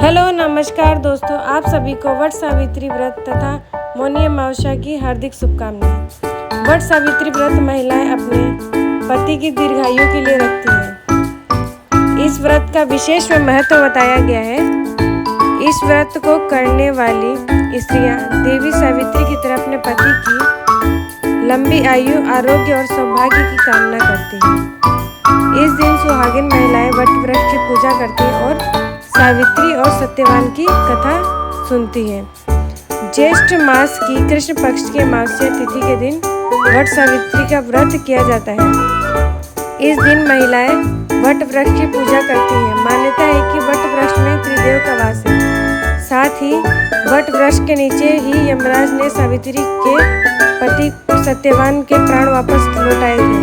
Hello नमस्कार दोस्तों, आप सभी को वट सावित्री व्रत तथा मौनी अमावस्या की हार्दिक शुभकामनाएं। वट सावित्री व्रत महिलाएं अपने पति की दीर्घायु के लिए रखती हैं। इस व्रत का विशेष महत्व बताया गया है। इस व्रत को करने वाली स्त्रियां देवी सावित्री की तरह अपने पति की लंबी आयु, आरोग्य और सौभाग्य की कामना करती हैं। इस दिन सुहागिन महिलाएं वट वृक्ष की पूजा करती हैं और सावित्री और सत्यवान की कथा सुनती है। ज्येष्ठ मास की कृष्ण पक्ष की अमावस्या तिथि के दिन वट सावित्री का व्रत किया जाता है। इस दिन महिलाएं वट वृक्ष की पूजा करती हैं। मान्यता है कि वट वृक्ष में त्रिदेव का वास है। साथ ही वट वृक्ष के नीचे ही यमराज ने सावित्री के पति सत्यवान के प्राण वापस लौटाए थे।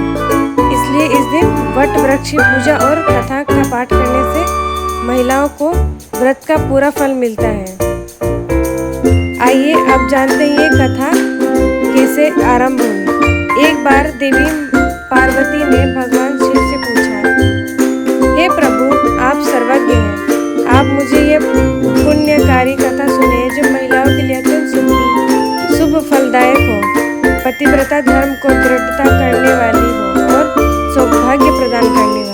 इसलिए इस दिन वट वृक्ष की पूजा और कथा का पाठ करने से महिलाओं को व्रत का पूरा फल मिलता है। आइए अब जानते हैं ये कथा कैसे आरंभ हुई। एक बार देवी पार्वती ने भगवान शिव से पूछा, हे प्रभु, आप सर्वज्ञ हैं, आप मुझे ये पुण्यकारी कथा सुनिए जो महिलाओं के लिए अत्यंत शुभ फलदायक हो, पतिव्रता धर्म को दृढ़ता करने वाली हो और सौभाग्य प्रदान करने वाली।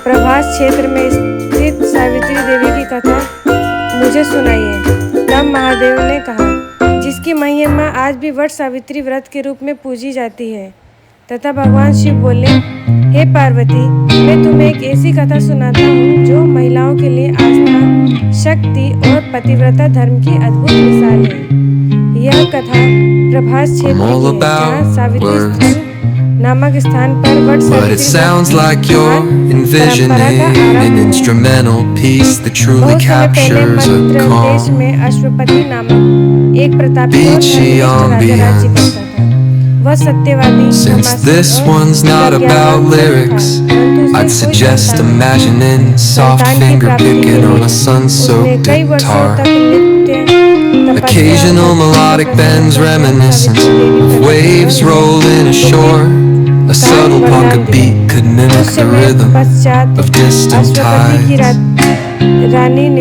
प्रभास क्षेत्र में स्थित सावित्री देवी की कथा मुझे सुनाइए। तब महादेव ने कहा, जिसकी महिमा आज भी वट सावित्री व्रत के रूप में पूजी जाती है। तथा भगवान शिव बोले, हे पार्वती, मैं तुम्हें एक ऐसी कथा सुनाता हूँ जो महिलाओं के लिए आस्था, शक्ति और पतिव्रता धर्म की अद्भुत मिसाल है। यह कथा प्रभास क्षेत्र की है, जहाँ सावित्री नामक स्थान पर what But it sounds like you're envisioning an instrumental piece that truly captures a calm, Ashwapati नामक एक प्रतापी और राज्य करता था। वह सत्यवादी। Since this one's not about lyrics, I'd suggest imagining soft finger picking on a sun-soaked guitar. Occasional melodic bends reminiscent of waves rolling ashore. A subtle pocket beat could mimic the rhythm of distant tides.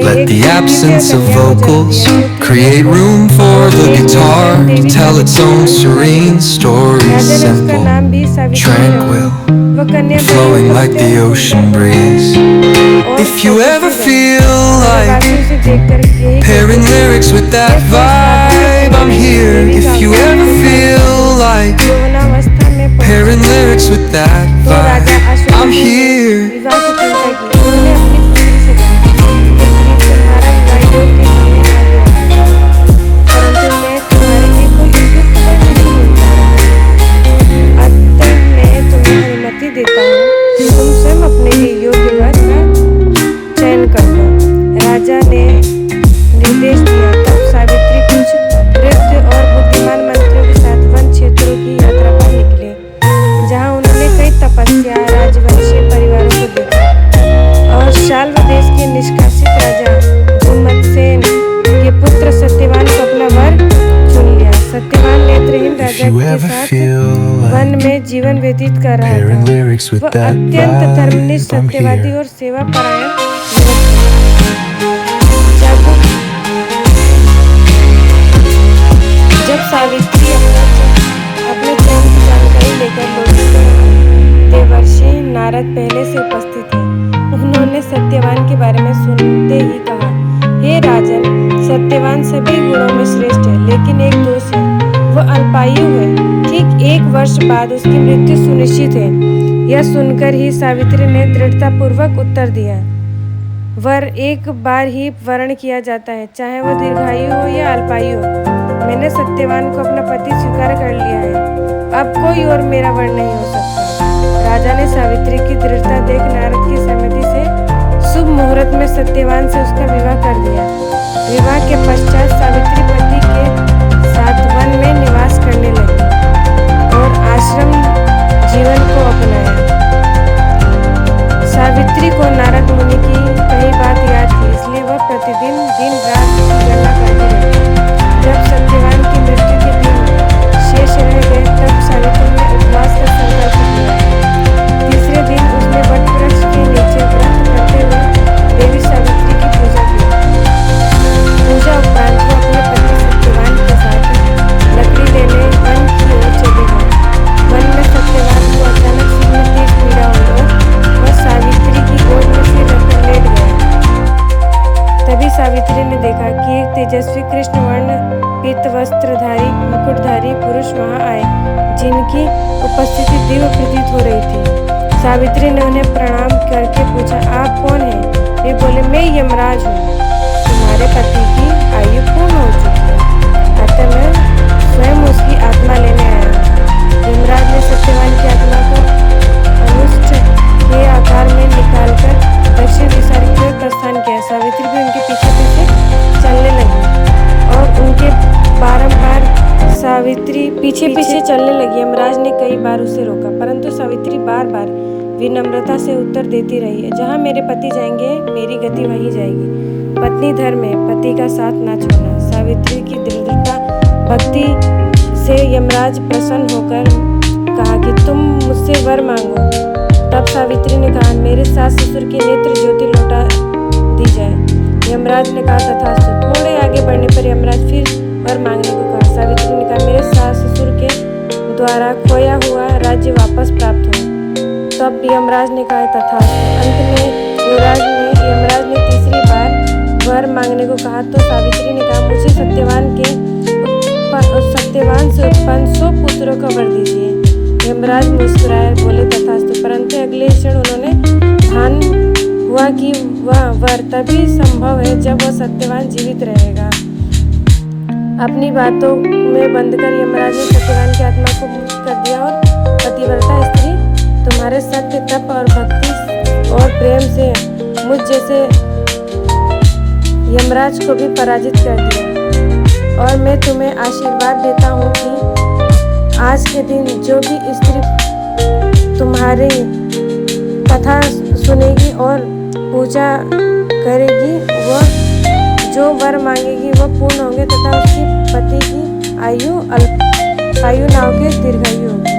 Let the absence of vocals create room for the guitar to tell its own serene story, simple, tranquil, flowing like the ocean breeze. If you ever feel like pairing lyrics with that vibe, I'm here. If you ever feel like pairing lyrics with that vibe, I'm here. देता हूँ, तुम स्वयं अपने लिए योग्य वर का चयन कर लो। राजा ने निर्देश दिया। तब सावित्री कुछ वृद्ध और बुद्धिमान मंत्रियों के साथ वन क्षेत्रों की यात्रा पर निकले, जहाँ उन्होंने कई तपस्या, राजवंशी परिवारों को देखा और शाल्व देश के निष्कासित राजा धूमत्सेन के पुत्र सत्यवान को अपना वर चुन लिया। सत्यवान नेत्रहीन राजा के साथ वन में जीवन व्यतीत कर रहा था। वह अत्यंत धर्मनिष्ठ, सत्यवादी और सेवा परायण जब सावित्री अपने चयन की जानकारी लेकर लौटी, देवर्षि नारद पहले से उपस्थित थे। उन्होंने सत्यवान के बारे में सुनते ही कहा, हे राजन, सत्यवान सभी गुणों में श्रेष्ठ है, लेकिन एक दोष है, वह अल्पायु है। ठीक 1 वर्ष बाद उसकी मृत्यु सुनिश्चित है। यह सुनकर ही सावित्री ने दृढ़ता पूर्वक उत्तर दिया, वर एक बार ही वर्ण किया जाता है, चाहे वह दीर्घायु हो या अल्पायु हो। मैंने सत्यवान को अपना पति स्वीकार कर लिया है, अब कोई और मेरा वर्ण नहीं हो सकता। राजा ने सावित्री की दृढ़ता देख नारद की सहमति से शुभ मुहूर्त में सत्यवान से उसका विवाह कर दिया। विवाह के पश्चात सावित्री पति के साथ वन में निवास करने लगी और आश्रम जीवन को अपनाया। सावित्री को नारद मुनि की कई बात याद थी, इसलिए वह प्रतिदिन दिन रात की गणना करती रही। जब सत्यवान की मृत्यु के दिन शेष रह गए, तब सावित्री ने उपवास का संकल्प किया। तीसरे दिन उसने वट वृक्ष के नीचे व्रत करते हुए देवी सावित्री की पूजा सावित्री ने देखा कि एक तेजस्वी कृष्ण वर्ण पीत वस्त्रधारी मुकुटधारी पुरुष वहां आए, जिनकी उपस्थिति दिव्य प्रतीत हो रही थी। सावित्री ने उन्हें प्रणाम करके पूछा, आप कौन हैं? वे बोले, मैं यमराज हूँ। तुम्हारे पति की आयु पूर्ण हो चुकी है, अतः मैं स्वयं उसकी आत्मा लेने आया हूँ। यमराज ने सत्यवान की आत्मा को अनुष्ठ के आकार में निकालकर दक्षिण दिशा की ओर प्रस्थान किया। सावित्री भी उनके पीछे पीछे चलने लगी और उनके बारंबार सावित्री पीछे पीछे चलने लगी। यमराज ने कई बार उसे रोका, परंतु सावित्री बार बार विनम्रता से उत्तर देती रही, जहाँ मेरे पति जाएंगे मेरी गति वहीं जाएगी। पत्नी धर्म है, पति का साथ ना छोड़ना। सावित्री की दृढ़ता भक्ति से यमराज प्रसन्न होकर कहा कि तुम मुझसे वर मांगो। तब सावित्री ने कहा, मेरे सास ससुर की नेत्र ज्योति लौटा दी जाए। यमराज ने कहा, तथास्तु। थोड़े आगे बढ़ने पर यमराज फिर वर मांगने को कहा। सावित्री ने कहा, मेरे सास ससुर के द्वारा खोया हुआ राज्य वापस प्राप्त हो। तब यमराज ने कहा, तथास्तु। अंत में यमराज ने तीसरी बार वर मांगने को कहा तो सावित्री ने कहा, मुझे सत्यवान से उत्पन्न 100 पुत्रों का वर दीजिए। यमराज मुस्कुराए, बोले, तथास्तु। परंतु अगले क्षण उन्होंने ध्यान हुआ कि वह वर तभी संभव है जब वह सत्यवान जीवित रहेगा। अपनी बातों में बंधकर यमराज ने सत्यवान की आत्मा को मुक्त कर दिया और पतिव्रता स्त्री, तुम्हारे सत्य, तप और भक्ति और प्रेम से मुझ जैसे यमराज को भी पराजित कर दिया। और मैं तुम्हें आशीर्वाद देता हूँ कि आज के दिन जो भी स्त्री तुम्हारी कथा सुनेगी और पूजा करेगी, वह जो वर मांगेगी वह पूर्ण होंगे तथा उसकी पति की आयु नाव के दीर्घायु होगी।